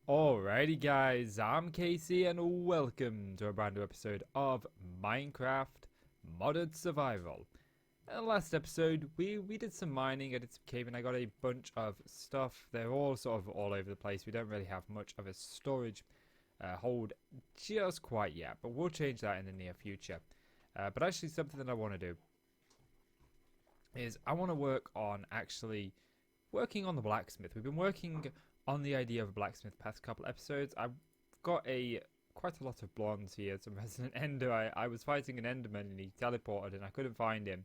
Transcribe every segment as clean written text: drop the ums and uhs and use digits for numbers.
Alrighty guys, I'm Casey and welcome to a brand new episode of Minecraft Modded Survival. In the last episode, we did some mining, I did some caving, I got a bunch of stuff. They're all sort of all over the place. We don't really have much of a storage hold just quite yet, but we'll change that in the near future. But actually something that I want to do is I want to work on actually working on the blacksmith. We've been working on the idea of a blacksmith past couple episodes. I've got quite a lot of blondes here, some resident ender. I was fighting an enderman and he teleported and I couldn't find him.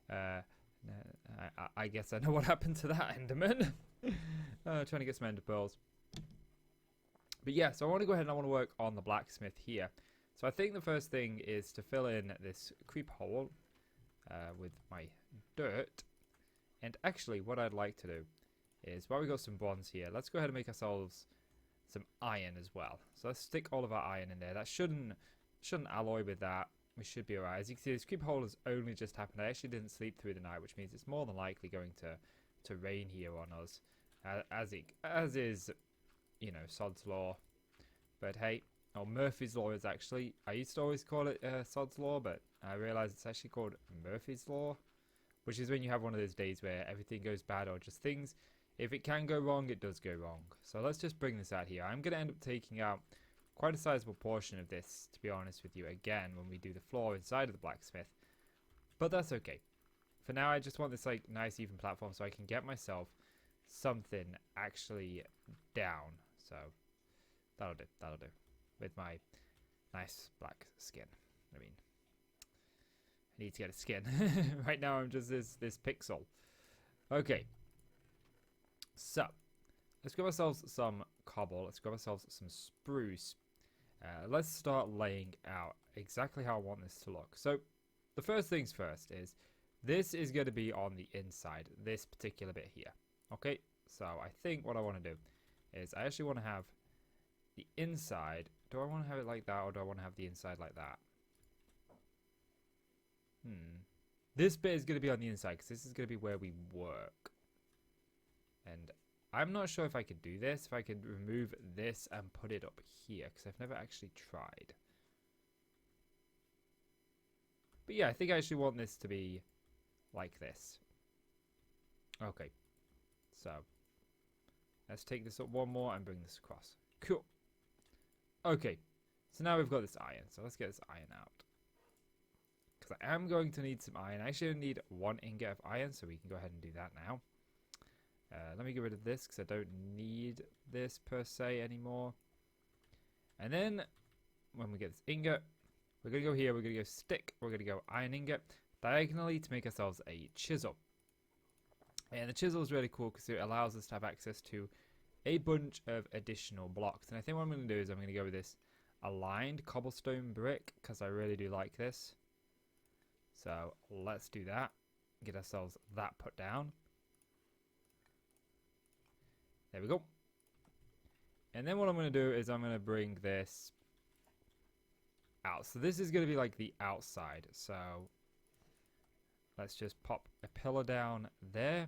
I guess I know what happened to that enderman. Trying to get some ender pearls. But yeah, so I want to go ahead and I want to work on the blacksmith here. So I think the first thing is to fill in this creep hole with my dirt. And actually what I'd like to do is, while we got some bronze here, let's go ahead and make ourselves some iron as well. So let's stick all of our iron in there. That shouldn't alloy with that. We should be alright. As you can see, this creep hole has only just happened. I actually didn't sleep through the night, which means it's more than likely going to rain here on us, as is, you know, Sod's Law. But hey, Murphy's Law is actually. I used to always call it Sod's Law, but I realised it's actually called Murphy's Law, which is when you have one of those days where everything goes bad or just things. If it can go wrong, it does go wrong. So let's just bring this out here. I'm going to end up taking out quite a sizable portion of this, to be honest with you, again, when we do the floor inside of the blacksmith. But that's okay. For now, I just want this like nice even platform so I can get myself something actually down. So that'll do. With my nice black skin. I mean, I need to get a skin. Right now, I'm just this pixel. Okay. So, let's grab ourselves some cobble. Let's grab ourselves some spruce. Let's start laying out exactly how I want this to look. So, the first things first is, this is going to be on the inside, this particular bit here. Okay, so I think what I want to do is, I actually want to have the inside. Do I want to have it like that, or do I want to have the inside like that? This bit is going to be on the inside, because this is going to be where we work. And I'm not sure if I could do this, if I could remove this and put it up here, because I've never actually tried. But yeah, I think I actually want this to be like this. Okay, so let's take this up one more and bring this across. Cool. Okay, so now we've got this iron, so let's get this iron out. Because I am going to need some iron. I actually need 1 ingot of iron, so we can go ahead and do that now. Let me get rid of this because I don't need this per se anymore. And then when we get this ingot, we're going to go here, we're going to go stick, we're going to go iron ingot diagonally to make ourselves a chisel. And the chisel is really cool because it allows us to have access to a bunch of additional blocks. And I think what I'm going to do is I'm going to go with this aligned cobblestone brick because I really do like this. So let's do that. Get ourselves that put down. There we go. And then what I'm going to do is I'm going to bring this out. So this is going to be like the outside. So let's just pop a pillar down there.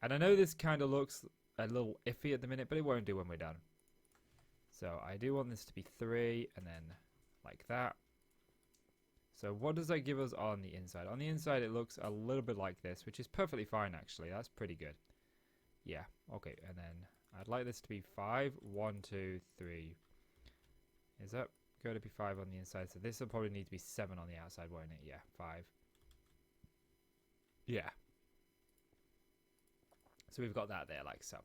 And I know this kind of looks a little iffy at the minute, but it won't do when we're done. So I do want this to be 3 and then like that. So what does that give us on the inside? On the inside it looks a little bit like this, which is perfectly fine actually. That's pretty good. Yeah, okay, and then I'd like this to be 5. 1, 2, 3. Is that going to be 5 on the inside? So this will probably need to be 7 on the outside, won't it? Yeah, 5. Yeah. So we've got that there, like so.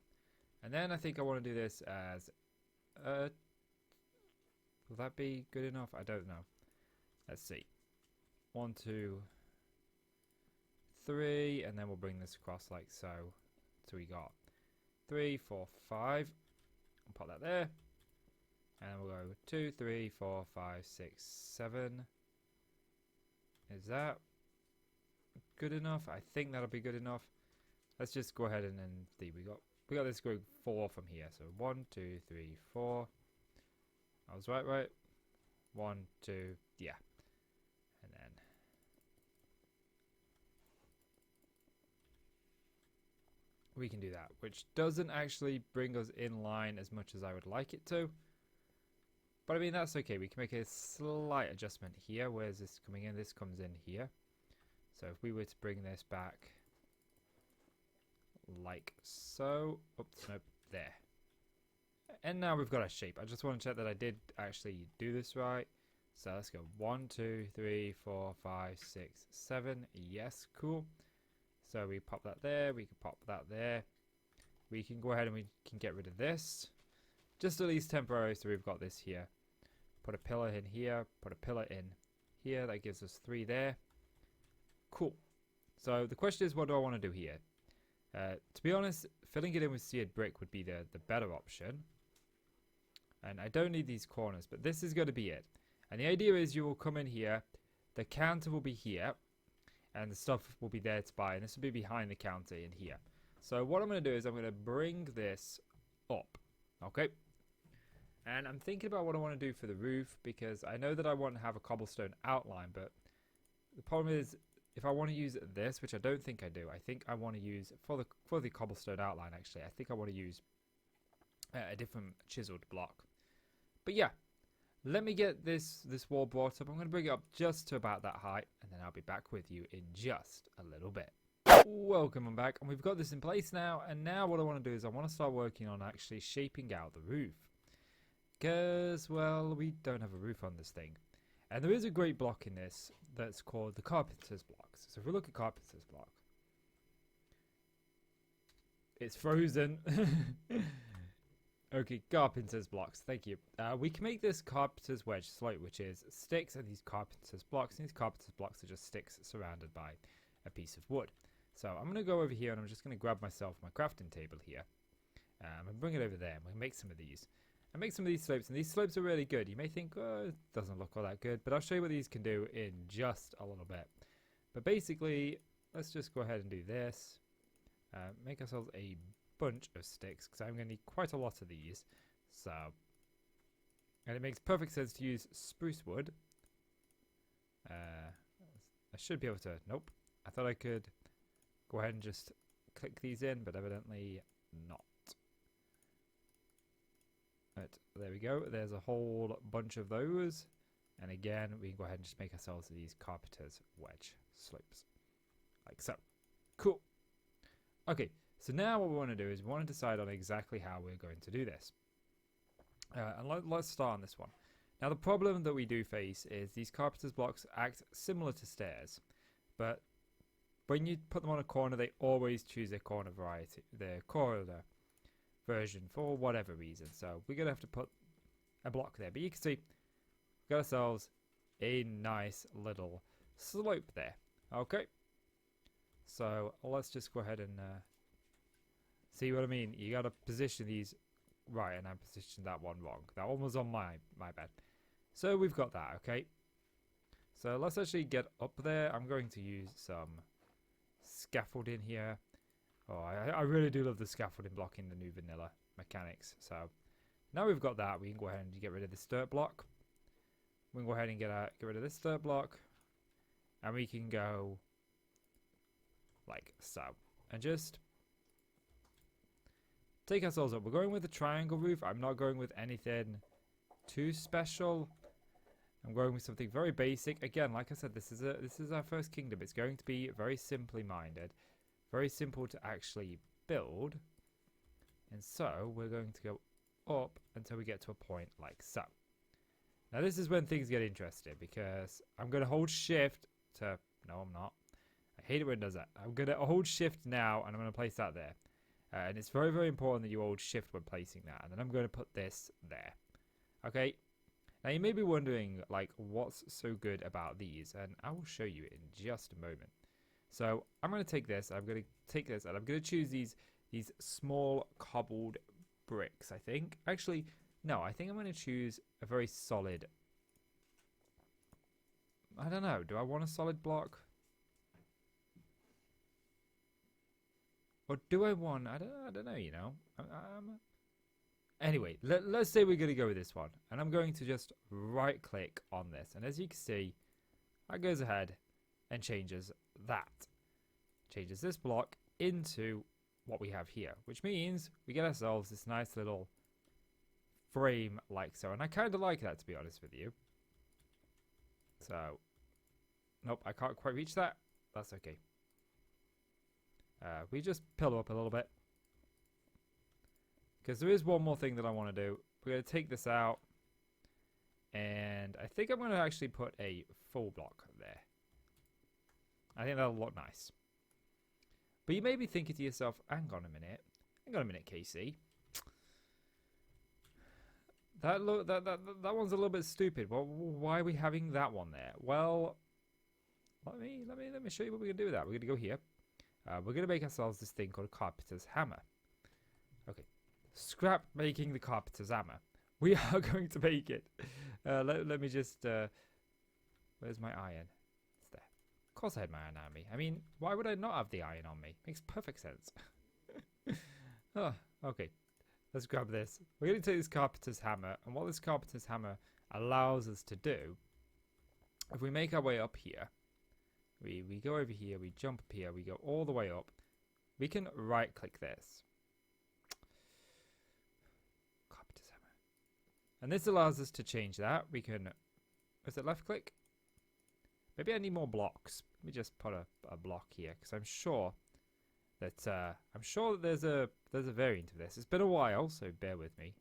And then I think I want to do this as... will that be good enough? I don't know. Let's see. 1, 2, 3, and then we'll bring this across like so. So we got 3, 4, 5. I'll put that there. And then we'll go 2, 3, 4, 5, 6, 7. Is that good enough? I think that'll be good enough. Let's just go ahead and then see. We got this going 4 from here. So 1, 2, 3, 4. I was right. 1, 2, yeah. And then we can do that, which doesn't actually bring us in line as much as I would like it to. But I mean, that's okay. We can make a slight adjustment here. Where's this coming in? This comes in here. So if we were to bring this back like so. Oops, nope, there. And now we've got our shape. I just want to check that I did actually do this right. So let's go 1, 2, 3, 4, 5, 6, 7. Yes, cool. So we pop that there. We can pop that there. We can go ahead and we can get rid of this. Just at least temporarily, so we've got this here. Put a pillar in here. Put a pillar in here. That gives us 3 there. Cool. So the question is, what do I want to do here? To be honest, filling it in with seared brick would be the better option. And I don't need these corners, but this is going to be it. And the idea is you will come in here, the counter will be here, and the stuff will be there to buy, and this will be behind the counter in here. So what I'm going to do is I'm going to bring this up, okay? And I'm thinking about what I want to do for the roof, because I know that I want to have a cobblestone outline, but the problem is, if I want to use this, which I don't think I do, I think I want to use, for the cobblestone outline actually, I think I want to use a different chiseled block. But yeah, let me get this wall brought up. I'm going to bring it up just to about that height, and then I'll be back with you in just a little bit. Welcome back, and we've got this in place now, and now what I want to do is I want to start working on actually shaping out the roof. Because, well, we don't have a roof on this thing. And there is a great block in this that's called the carpenter's blocks. So if we look at carpenter's block, it's frozen. Okay, carpenter's blocks. Thank you. We can make this carpenter's wedge slope, which is sticks and these carpenter's blocks. And these carpenter's blocks are just sticks surrounded by a piece of wood. So I'm going to go over here and I'm just going to grab myself my crafting table here. And bring it over there. And we'll make some of these. And make some of these slopes, and these slopes are really good. You may think, oh, it doesn't look all that good, but I'll show you what these can do in just a little bit. But basically, let's just go ahead and do this. Make ourselves a bunch of sticks, because I'm going to need quite a lot of these. So, and it makes perfect sense to use spruce wood. I should be able to, nope. I thought I could go ahead and just click these in, but evidently not. Right, there we go. There's a whole bunch of those. And again, we can go ahead and just make ourselves these carpenter's wedge slopes. Like so. Cool. Okay, so now what we want to do is we want to decide on exactly how we're going to do this. And let's start on this one. Now the problem that we do face is these carpenter's blocks act similar to stairs. But when you put them on a corner, they always choose a corner variety. The corner version for whatever reason, so we're gonna have to put a block there, but you can see we've got ourselves a nice little slope there. Okay, so let's just go ahead and see what I mean. You gotta position these right, and I positioned that one wrong. That one was on my bad. So we've got that. Okay, so let's actually get up there. I'm going to use some scaffolding here. Oh, I really do love the scaffolding block in the new vanilla mechanics. So now we've got that, we can go ahead and get rid of this dirt block. We can go ahead and get rid of this dirt block, and we can go like so, and just take ourselves up. We're going with the triangle roof. I'm not going with anything too special. I'm going with something very basic. Again, like I said, this is our first kingdom. It's going to be very simply minded. Very simple to actually build, and so we're going to go up until we get to a point like so. Now this is when things get interesting, because I'm going to hold shift to, no I'm not, I hate it when it does that. I'm going to hold shift now and I'm going to place that there, and it's very very important that you hold shift when placing that, and then I'm going to put this there. Okay, now you may be wondering like what's so good about these, and I will show you in just a moment. So I'm going to take this, I'm going to take this, and I'm going to choose these small cobbled bricks, I think. Actually, no, I think I'm going to choose a very solid, I don't know, do I want a solid block? Or do I want, I don't know, you know. Anyway, let's say we're going to go with this one. And I'm going to just right click on this. And as you can see, that goes ahead and changes that. Changes this block into what we have here, which means we get ourselves this nice little frame like so. And I kind of like that, to be honest with you. So, nope, I can't quite reach that. That's okay. We just pillow up a little bit. Because there is one more thing that I want to do. We're going to take this out. And I think I'm going to actually put a full block there. I think that'll look nice. But you may be thinking to yourself, hang on a minute, Casey. That one's a little bit stupid. Well, why are we having that one there? Well, let me show you what we're gonna do with that. We're gonna go here. We're gonna make ourselves this thing called a carpenter's hammer. Okay, scrap making the carpenter's hammer. We are going to make it. Let me just. Where's my iron? It's there. Of course I had my iron on me. I mean, why would I not have the iron on me? Makes perfect sense. Oh, okay. Let's grab this. We're going to take this carpenter's hammer, and what this carpenter's hammer allows us to do, if we make our way up here, we go over here, we jump up here, we go all the way up, we can right click this. Carpenter's hammer. And this allows us to change that. We can, is it left click? Maybe I need more blocks. Let me just put a block here, because I'm sure that there's a variant of this. It's been a while, so bear with me.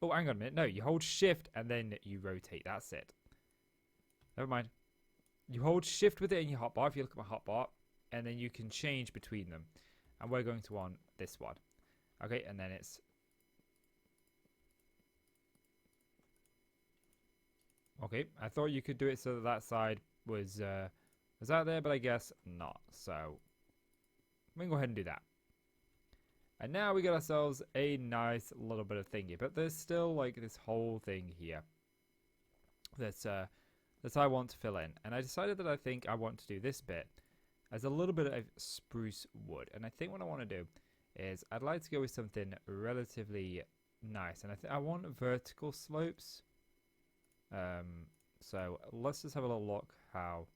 Oh, hang on a minute. No, you hold shift and then you rotate. That's it. Never mind. You hold shift with it in your hotbar, if you look at my hotbar, and then you can change between them. And we're going to want this one. Okay, and then it's... Okay, I thought you could do it so that that side was out there, but I guess not. So we can go ahead and do that. And now we got ourselves a nice little bit of thingy, but there's still like this whole thing here that I want to fill in. And I decided that I think I want to do this bit as a little bit of spruce wood. And I think what I want to do is I'd like to go with something relatively nice. And I want vertical slopes. So let's just have a little look how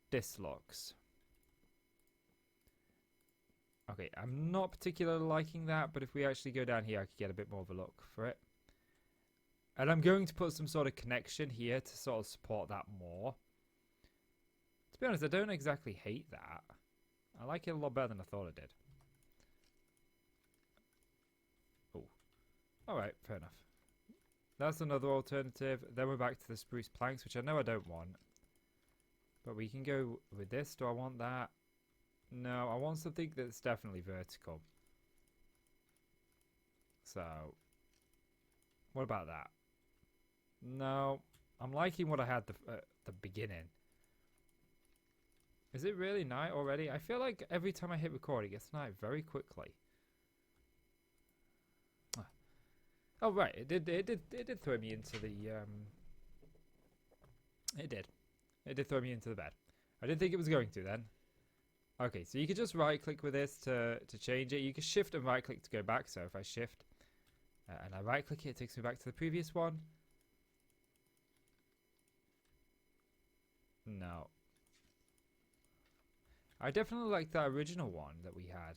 this looks. Okay, I'm not particularly liking that, but if we actually go down here, I could get a bit more of a look for it. And I'm going to put some sort of connection here to sort of support that more. To be honest, I don't exactly hate that. I like it a lot better than I thought I did. Oh. Alright, fair enough. That's another alternative. Then we're back to the spruce planks, which I know I don't want. But we can go with this. Do I want that? No, I want something that's definitely vertical. So, what about that? No, I'm liking what I had at the beginning. Is it really night already? I feel like every time I hit record, it gets night very quickly. Oh right, it did throw me into the It did throw me into the bed. I didn't think it was going to then. Okay, so you can just right click with this to change it. You can shift and right click to go back. So if I shift and I right click it takes me back to the previous one. No. I definitely like that original one that we had.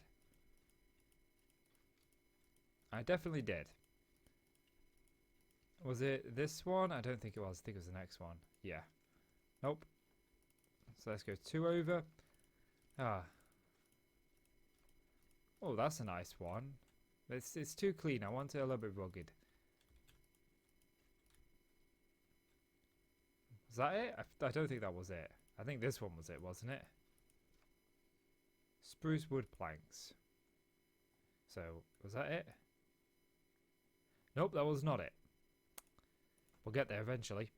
I definitely did. Was it this one? I don't think it was. I think it was the next one. Yeah. Nope. So let's go 2 over. Ah. Oh, that's a nice one. It's too clean. I want it a little bit rugged. Was that it? I don't think that was it. I think this one was it, wasn't it? Spruce wood planks. So, was that it? Nope, that was not it. We'll get there eventually.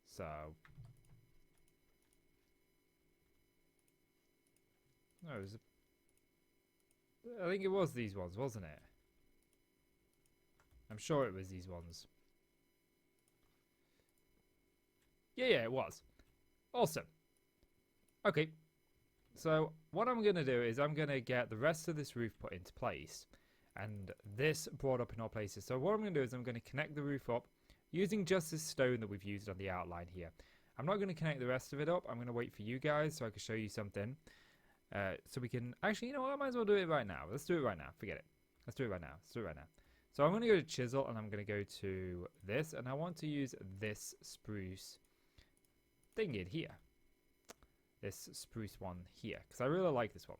So... No, it was I think it was these ones, wasn't it? I'm sure it was these ones. Yeah, it was. Awesome. Okay. So, what I'm going to do is I'm going to get the rest of this roof put into place. And this brought up in all places. So, what I'm going to do is I'm going to connect the roof up using just this stone that we've used on the outline here. I'm not going to connect the rest of it up. I'm going to wait for you guys so I can show you something. So we can, actually, you know what, I might as well do it right now. Let's do it right now. Forget it. Let's do it right now. Let's do it right now. So I'm going to go to chisel and I'm going to go to this, and I want to use this spruce thing in here. This spruce one here, because I really like this one.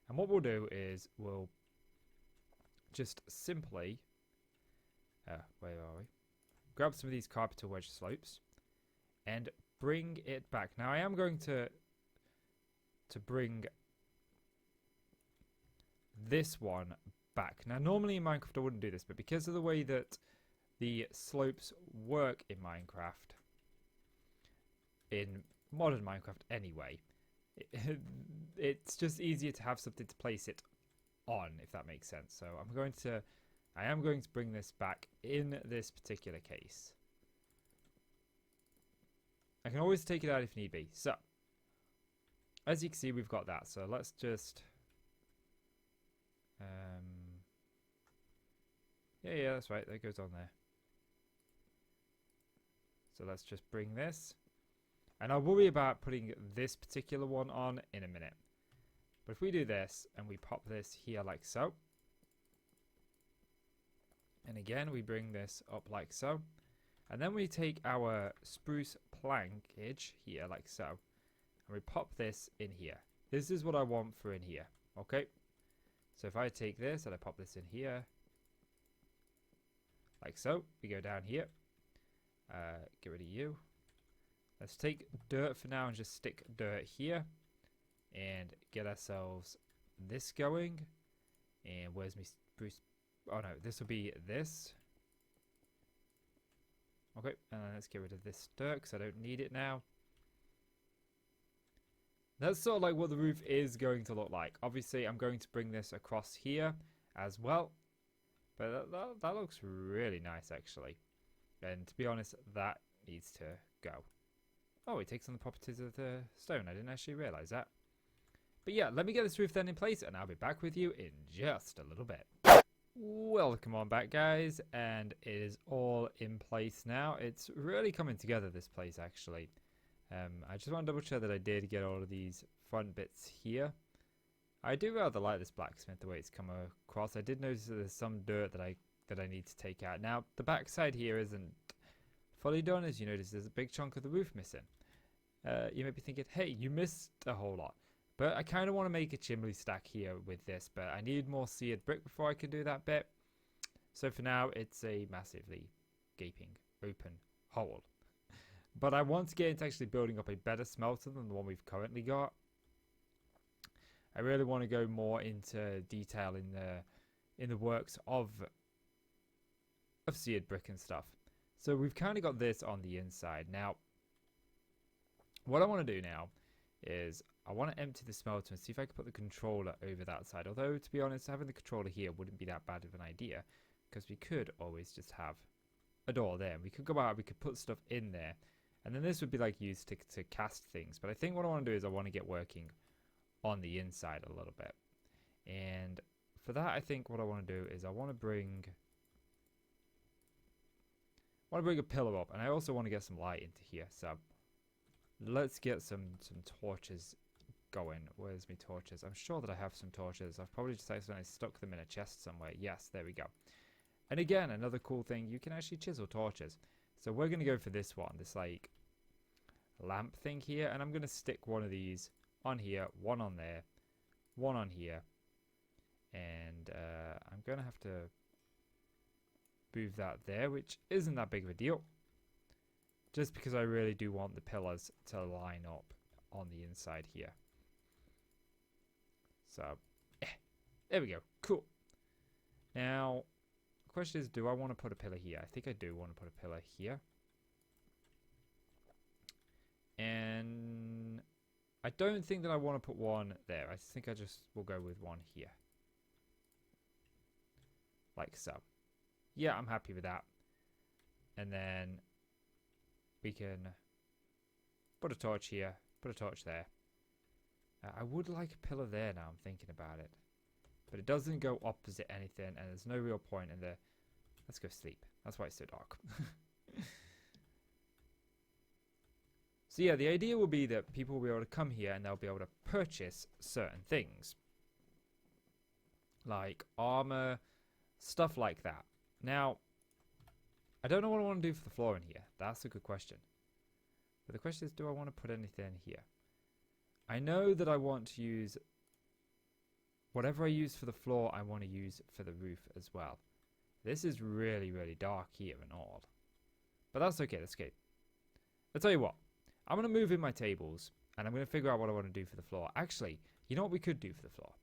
And what we'll do is we'll just simply, where are we? Grab some of these carpenter wedge slopes and bring it back. Now I am going to bring this one back. Now normally in Minecraft I wouldn't do this, but because of the way that the slopes work in Minecraft, in modern Minecraft anyway, it's just easier to have something to place it on, if that makes sense. So I am going to bring this back in this particular case. I can always take it out if need be. So as you can see, we've got that. So let's just yeah, that's right, that goes on there. So let's just bring this, and I'll worry about putting this particular one on in a minute. But if we do this and we pop this here like so, and again we bring this up like so, and then we take our spruce plankage here like so, and we pop this in here. This is what I want for in here. Okay, so if I take this and I pop this in here like so, we go down here, get rid of you. Let's take dirt for now and just stick dirt here and get ourselves this going. And where's my spruce? Oh no, this will be this. Okay, and then let's get rid of this dirt because I don't need it now. That's sort of like what the roof is going to look like. Obviously, I'm going to bring this across here as well. But that looks really nice, actually. And to be honest, that needs to go. Oh, it takes on the properties of the stone. I didn't actually realize that. But yeah, let me get this roof then in place, and I'll be back with you in just a little bit. Welcome on back, guys. And it is all in place now. It's really coming together, this place, actually. I just want to double check that I did get all of these front bits here. I do rather like this blacksmith, the way it's come across. I did notice that there's some dirt that I need to take out. Now, the back side here isn't fully done. As you notice, there's a big chunk of the roof missing. You may be thinking, hey, you missed a whole lot. But I kind of want to make a chimney stack here with this, but I need more seared brick before I can do that bit. So for now, it's a massively gaping open hole. But I want to get into actually building up a better smelter than the one we've currently got. I really want to go more into detail in the works of seared brick and stuff. So we've kind of got this on the inside. Now, what I want to do now is I want to empty the smelter and see if I can put the controller over that side. Although, to be honest, having the controller here wouldn't be that bad of an idea, because we could always just have a door there. We could go out, we could put stuff in there, and then this would be like used to cast things. But I think what I want to do is I want to get working on the inside a little bit. And for that, I think what I want to do is I want to bring a pillar up, and I also want to get some light into here. So let's get some torches going. Where's my torches? I'm sure that I have some torches. I've probably just accidentally stuck them in a chest somewhere. Yes, there we go. And again, another cool thing, you can actually chisel torches. So we're going to go for this one, this like lamp thing here, and I'm going to stick one of these on here, one on there, one on here, and I'm going to have to move that there, which isn't that big of a deal, just because I really do want the pillars to line up on the inside here. So there we go, cool. Now the question is, do I want to put a pillar here? I think I do want to put a pillar here, and I don't think that I want to put one there. I think I just will go with one here. Like so. Yeah, I'm happy with that. And then we can put a torch here, put a torch there. I would like a pillar there now, I'm thinking about it. But it doesn't go opposite anything, and there's no real point in there. Let's go sleep. That's why it's so dark. So yeah, the idea will be that people will be able to come here and they'll be able to purchase certain things. Like armor, stuff like that. Now, I don't know what I want to do for the floor in here. That's a good question. But the question is, do I want to put anything here? I know that I want to use... Whatever I use for the floor, I want to use for the roof as well. This is really, really dark here and odd. But that's okay, that's okay. I'll tell you what. I'm going to move in my tables, and I'm going to figure out what I want to do for the floor. Actually, you know what we could do for the floor?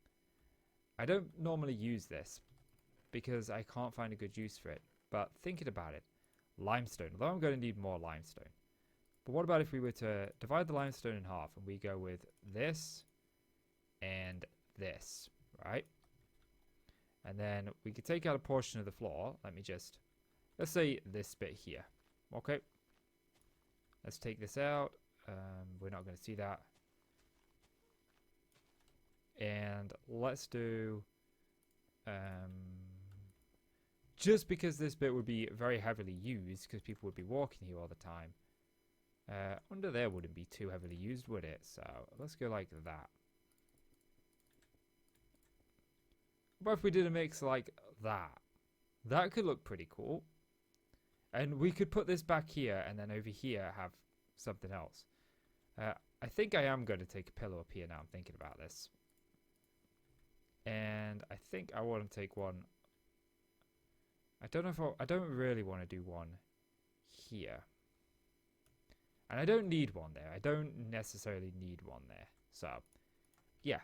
I don't normally use this, because I can't find a good use for it. But thinking about it, limestone. Although I'm going to need more limestone. But what about if we were to divide the limestone in half, and we go with this and this, right? And then we could take out a portion of the floor. Let's say this bit here. Okay. Let's take this out. We're not going to see that. And let's do... just because this bit would be very heavily used, because people would be walking here all the time. Under there wouldn't be too heavily used, would it? So let's go like that. But if we did a mix like that, that could look pretty cool. And we could put this back here and then over here have something else. I think I am going to take a pillow up here now. I'm thinking about this. And I think I want to take one. I don't know if I don't really want to do one here. And I don't need one there. I don't necessarily need one there. So, yeah.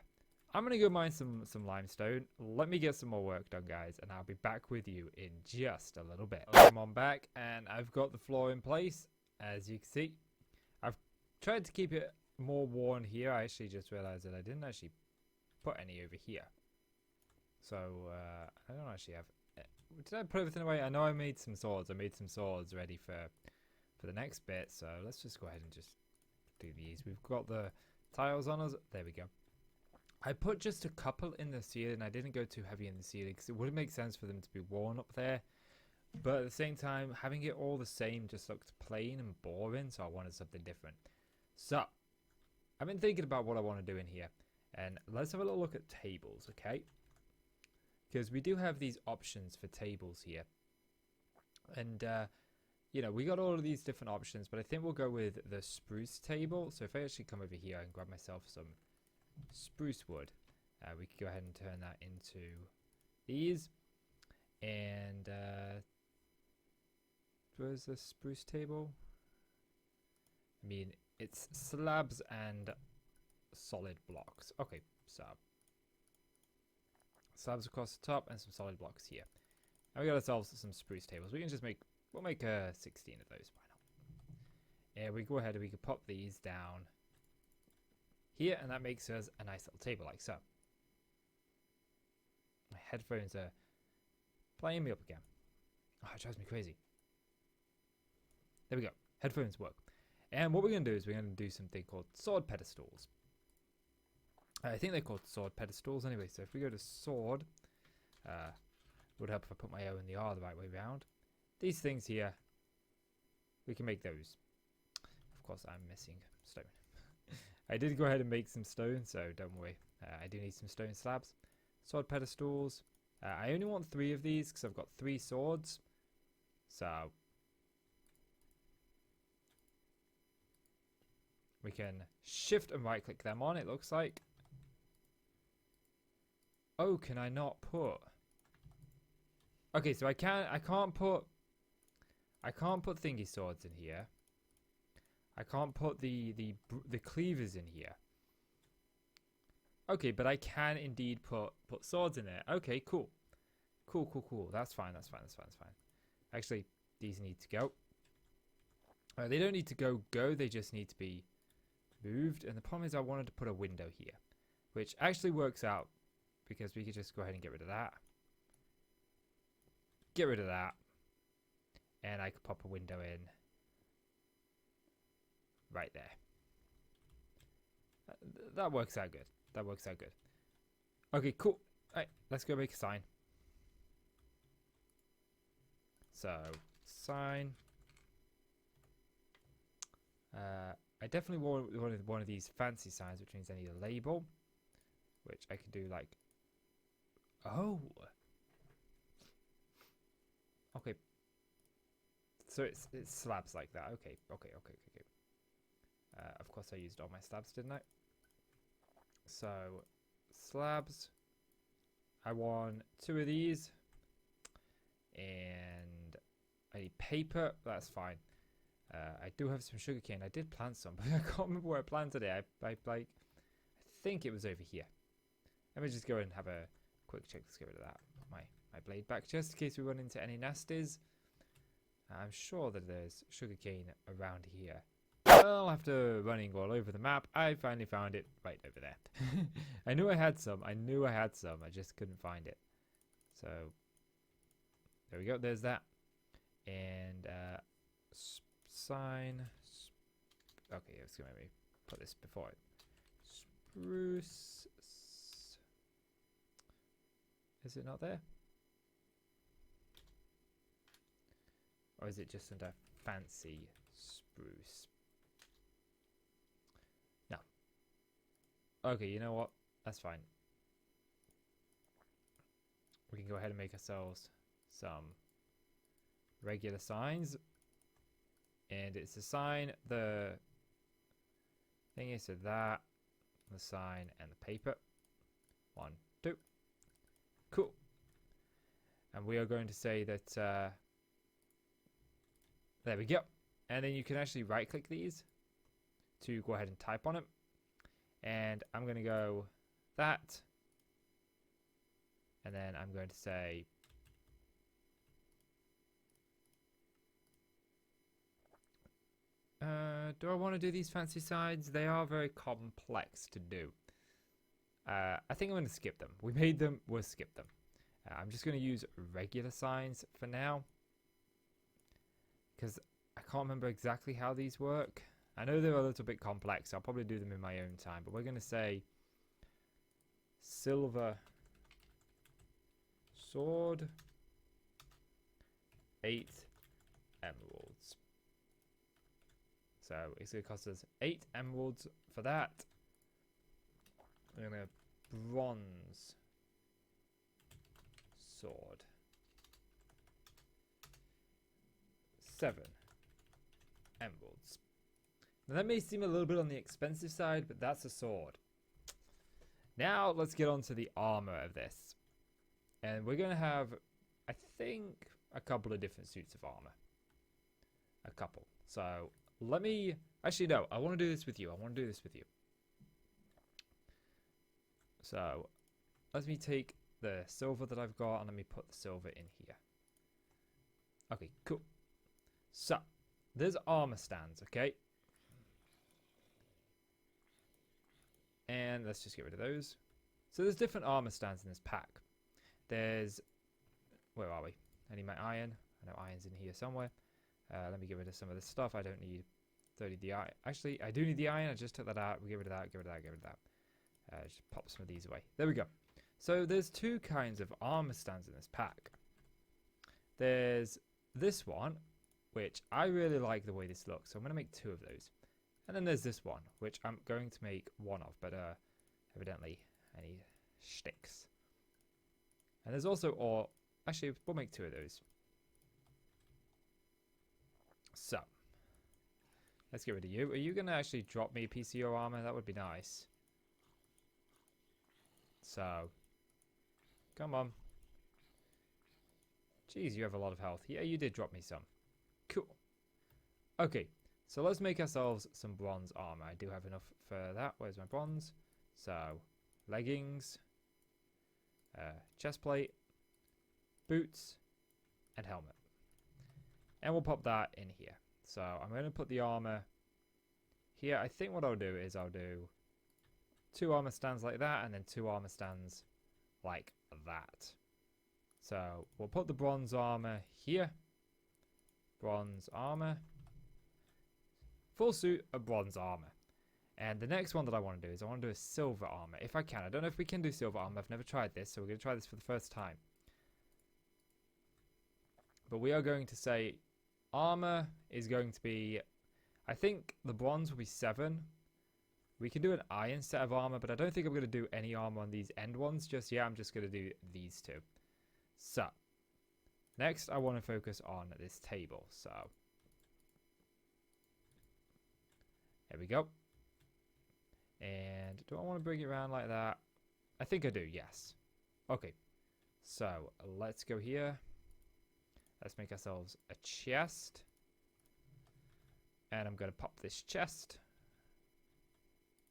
I'm going to go mine some limestone. Let me get some more work done, guys, and I'll be back with you in just a little bit. Come on back, and I've got the floor in place, as you can see. I've tried to keep it more worn here. I actually just realized that I didn't actually put any over here. So, I don't actually have... Did I put everything away? I know I made some swords. I made some swords ready for the next bit, so let's just go ahead and just do these. We've got the tiles on us. There we go. I put just a couple in the ceiling. I didn't go too heavy in the ceiling because it wouldn't make sense for them to be worn up there. But at the same time, having it all the same just looked plain and boring, so I wanted something different. So, I've been thinking about what I want to do in here. And let's have a little look at tables, okay? Because we do have these options for tables here. And, you know, we got all of these different options, but I think we'll go with the spruce table. So if I actually come over here and grab myself some spruce wood, we could go ahead and turn that into these. And where's the spruce table? I mean, it's slabs and solid blocks. Okay, so slabs across the top and some solid blocks here. And we got ourselves some spruce tables. We can just we'll make 16 of those. Why not? And we go ahead and we can pop these down here, and that makes us a nice little table like so. My headphones are playing me up again. Oh, it drives me crazy. There we go. Headphones work. And what we're going to do is we're going to do something called sword pedestals. I think they're called sword pedestals anyway. So if we go to sword, would help if I put my O and the R the right way around. These things here, we can make those. Of course, I'm missing stone. I did go ahead and make some stone, so don't worry. I do need some stone slabs. Sword pedestals. I only want 3 of these because I've got 3 swords. So we can shift and right click them on, it looks like. Oh, can I not put... Okay, so I can't put thingy swords in here. I can't put the cleavers in here. Okay, but I can indeed put swords in there. Okay, cool. Cool. That's fine. Actually, these need to go. They don't need to go. They just need to be moved. And the problem is I wanted to put a window here, which actually works out because we could just go ahead and get rid of that. Get rid of that. And I could pop a window in right there. That works out good. Okay, cool. Alright, let's go make a sign. So, sign. I definitely want one of these fancy signs, which means I need a label, which I can do like, oh, okay. So it's slabs like that. Okay. Of course I used all my slabs, didn't I? So slabs. I want 2 of these, and I need paper. That's fine. I do have some sugarcane. I did plant some, but I can't remember where I planted it. I think it was over here. Let me just go and have a quick check. Let's get rid of that. Put my blade back just in case we run into any nasties. I'm sure that there's sugarcane around here. Well, after running all over the map, I finally found it right over there. I knew I had some. I just couldn't find it. So there we go. There's that. And sign. Okay, it's gonna let me put this before it. Spruce. Is it not there? Or is it just under fancy spruce? No. Okay, you know what? That's fine. We can go ahead and make ourselves some regular signs. And it's a sign, the thing is, so that, the sign, and the paper. 1, 2. Cool. And we are going to say that, there we go. And then you can actually right click these to go ahead and type on it. And I'm going to go that. And then I'm going to say do I want to do these fancy sides? They are very complex to do. I think I'm going to skip them. We made them, we'll skip them. I'm just going to use regular signs for now, because I can't remember exactly how these work. I know they're a little bit complex. I'll probably do them in my own time, but we're going to say silver sword, 8 emeralds. So it's going to cost us 8 emeralds for that. We're going to bronze sword, 7 emeralds. Now that may seem a little bit on the expensive side, but that's a sword. Now let's get on to the armor of this. And we're going to have, I think, a couple of different suits of armor. A couple. So let me, actually no, I want to do this with you. So let me take the silver that I've got and let me put the silver in here. Okay, cool. So there's armor stands, okay? And let's just get rid of those. So there's different armor stands in this pack. There's, where are we? I need my iron. I know iron's in here somewhere. Let me get rid of some of this stuff. I don't need 30 the iron. Actually, I do need the iron. I just took that out. We get rid of that, get rid of that, get rid of that. Just pop some of these away. There we go. So there's 2 kinds of armor stands in this pack. There's this one, which I really like the way this looks. So I'm going to make 2 of those. And then there's this one, which I'm going to make 1 of, but evidently I need sticks. And there's also, or actually, we'll make 2 of those. So let's get rid of you. Are you going to actually drop me a piece of your armor? That would be nice. So, come on. Jeez, you have a lot of health. Yeah, you did drop me some. Cool. Okay, so let's make ourselves some bronze armor. I do have enough for that. Where's my bronze? So, leggings, chest plate, boots, and helmet. And we'll pop that in here. So, I'm going to put the armor here. I think what I'll do is I'll do 2 armor stands like that, and then 2 armor stands like that. So we'll put the bronze armor here. Bronze armor. Full suit of bronze armor. And the next one that I want to do is I want to do a silver armor. If I can. I don't know if we can do silver armor. I've never tried this, so we're going to try this for the first time. But we are going to say armor is going to be, I think the bronze will be 7. We can do an iron set of armor, but I don't think I'm going to do any armor on these end ones just yet. I'm just going to do these 2. So, next I want to focus on this table. So, there we go. And do I want to bring it around like that? I think I do, yes. Okay, so let's go here. Let's make ourselves a chest. And I'm going to pop this chest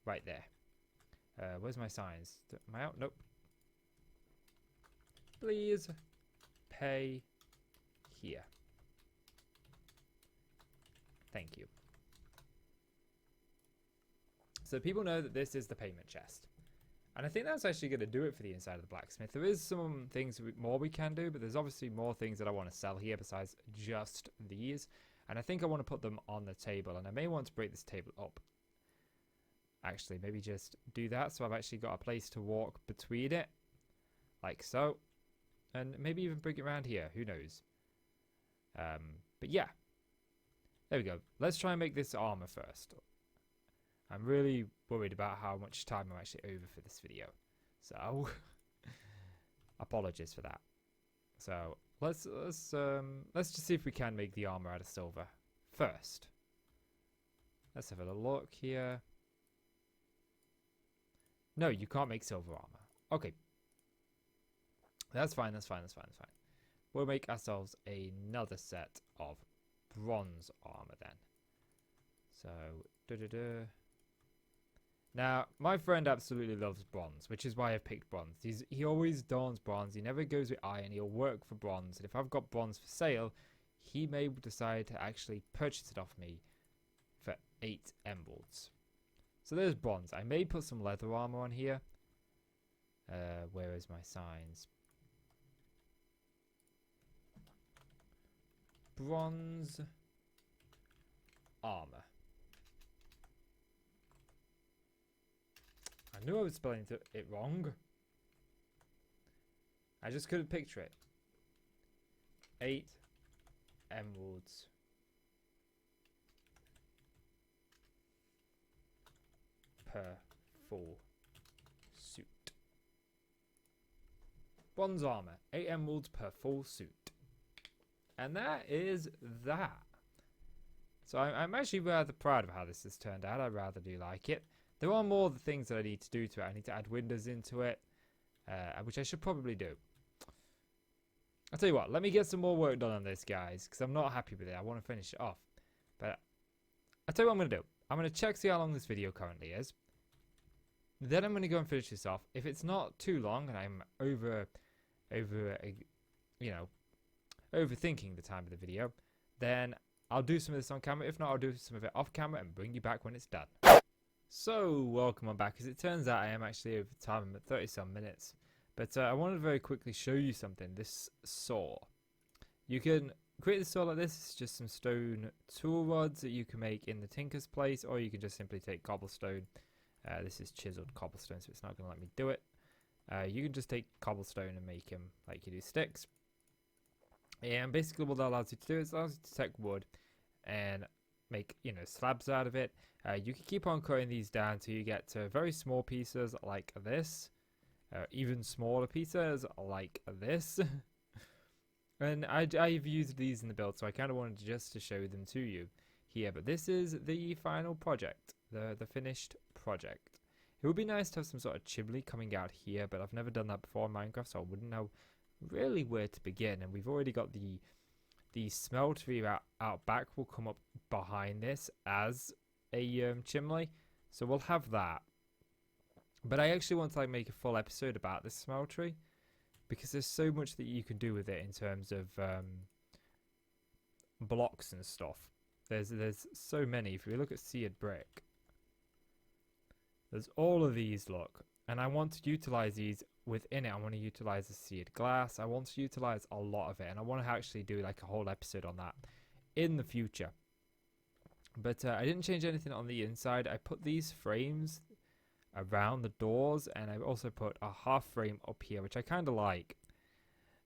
right there. Where's my signs? Am I out? Nope. Please pay here. Thank you. So people know that this is the payment chest. And I think that's actually going to do it for the inside of the blacksmith. There is some things more we can do, but there's obviously more things that I want to sell here besides just these. And I think I want to put them on the table, and I may want to break this table up. Actually, maybe just do that so I've actually got a place to walk between it. Like so. And maybe even bring it around here. Who knows? But yeah. There we go. Let's try and make this armor first. I'm really worried about how much time I'm actually over for this video. So, apologies for that. So, let's just see if we can make the armor out of silver first. Let's have a look here. No, you can't make silver armor. Okay. That's fine, that's fine, that's fine, that's fine. We'll make ourselves another set of bronze armor then. So, Now, my friend absolutely loves bronze, which is why I've picked bronze. He always dons bronze. He never goes with iron. He'll work for bronze. And if I've got bronze for sale, he may decide to actually purchase it off me for 8 emeralds. So there's bronze. I may put some leather armor on here. Where is my signs? Bronze armor. I knew I was spelling it wrong. I just couldn't picture it. 8 emeralds per full suit. Bronze armor. 8 emeralds per full suit. And that is that. So I'm actually rather proud of how this has turned out. I rather do like it. There are more things that I need to do to it. I need to add windows into it, which I should probably do. I'll tell you what, let me get some more work done on this, guys, because I'm not happy with it. I want to finish it off. But I'll tell you what I'm going to do. I'm going to check, see how long this video currently is. Then I'm going to go and finish this off. If it's not too long and I'm overthinking the time of the video, then I'll do some of this on camera. If not, I'll do some of it off camera and bring you back when it's done. So, welcome on back. As it turns out, I am actually over time. I'm at 30-some minutes. But I wanted to very quickly show you something. This saw. You can create the saw like this. It's just some stone tool rods that you can make in the tinker's place, or you can just simply take cobblestone. This is chiseled cobblestone, so it's not going to let me do it. You can just take cobblestone and make them like you do sticks. And basically what that allows you to do is allows you to take wood and make, slabs out of it. You can keep on cutting these down till you get to very small pieces like this. Even smaller pieces like this. And I've used these in the build, so I kind of wanted just to show them to you here. But this is the final project, the finished project. It would be nice to have some sort of chimney coming out here, but I've never done that before in Minecraft, so I wouldn't know really where to begin. And we've already got the smeltery out back will come up behind this as a chimney, so we'll have that. But I actually want to make a full episode about this smeltery, because there's so much that you can do with it in terms of blocks and stuff. There's so many. If we look at seared brick, there's all of these, look, and I want to utilize these within it. I want to utilize the seared glass. I want to utilize a lot of it, and I want to actually do like a whole episode on that in the future. But I didn't change anything on the inside. I put these frames around the doors, and I also put a half frame up here, which I kind of like.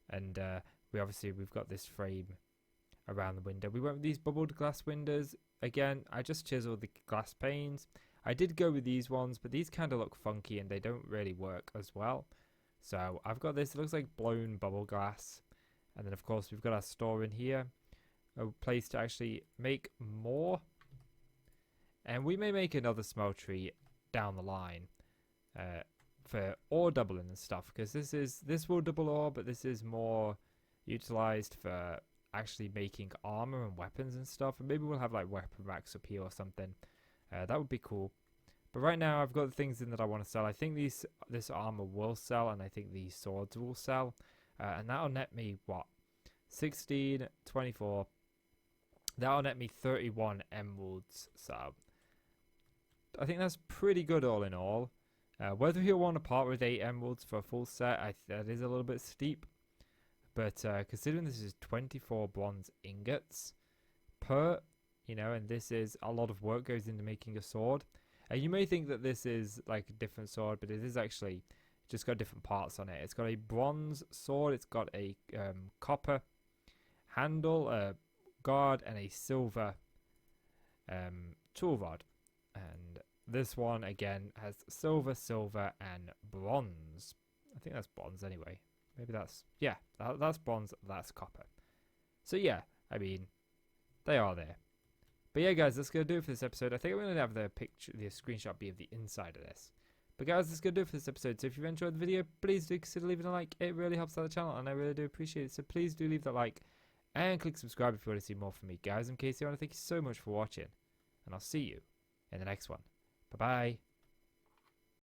And we've got this frame around the window. We went with these bubbled glass windows. again, I just chiseled the glass panes. I did go with these ones, but these kind of look funky and they don't really work as well. So I've got this, it looks like blown bubble glass. And then of course we've got our store in here. A place to actually make more. And we may make another smeltery down the line. For ore doubling and stuff. Because this will double ore, but this is more utilized for actually making armor and weapons and stuff. And maybe we'll have like weapon racks up here or something. That would be cool. But right now I've got the things in that I want to sell. I think this armor will sell, and I think these swords will sell. And that'll net me, what? 16, 24. That'll net me 31 emeralds. So I think that's pretty good all in all. Whether he'll want to part with 8 emeralds for a full set, that is a little bit steep. But considering this is 24 bronze ingots per, you know, and this is a lot of work goes into making a sword. You may think that this is like a different sword, but it is actually just got different parts on it. It's got a bronze sword, it's got a copper handle, a guard, and a silver tool rod. And this one again has silver, and bronze. I think that's bronze anyway. Maybe that's, yeah, that's bronze, that's copper. So yeah, I mean, they are there. But yeah, guys, that's going to do it for this episode. I think I'm going to have the screenshot be of the inside of this. But guys, that's going to do it for this episode. So if you've enjoyed the video, please do consider leaving a like. It really helps out the channel, and I really do appreciate it. So please do leave that like, and click subscribe if you want to see more from me. Guys, I'm Casey, I want to thank you so much for watching, and I'll see you in the next one. Bye-bye.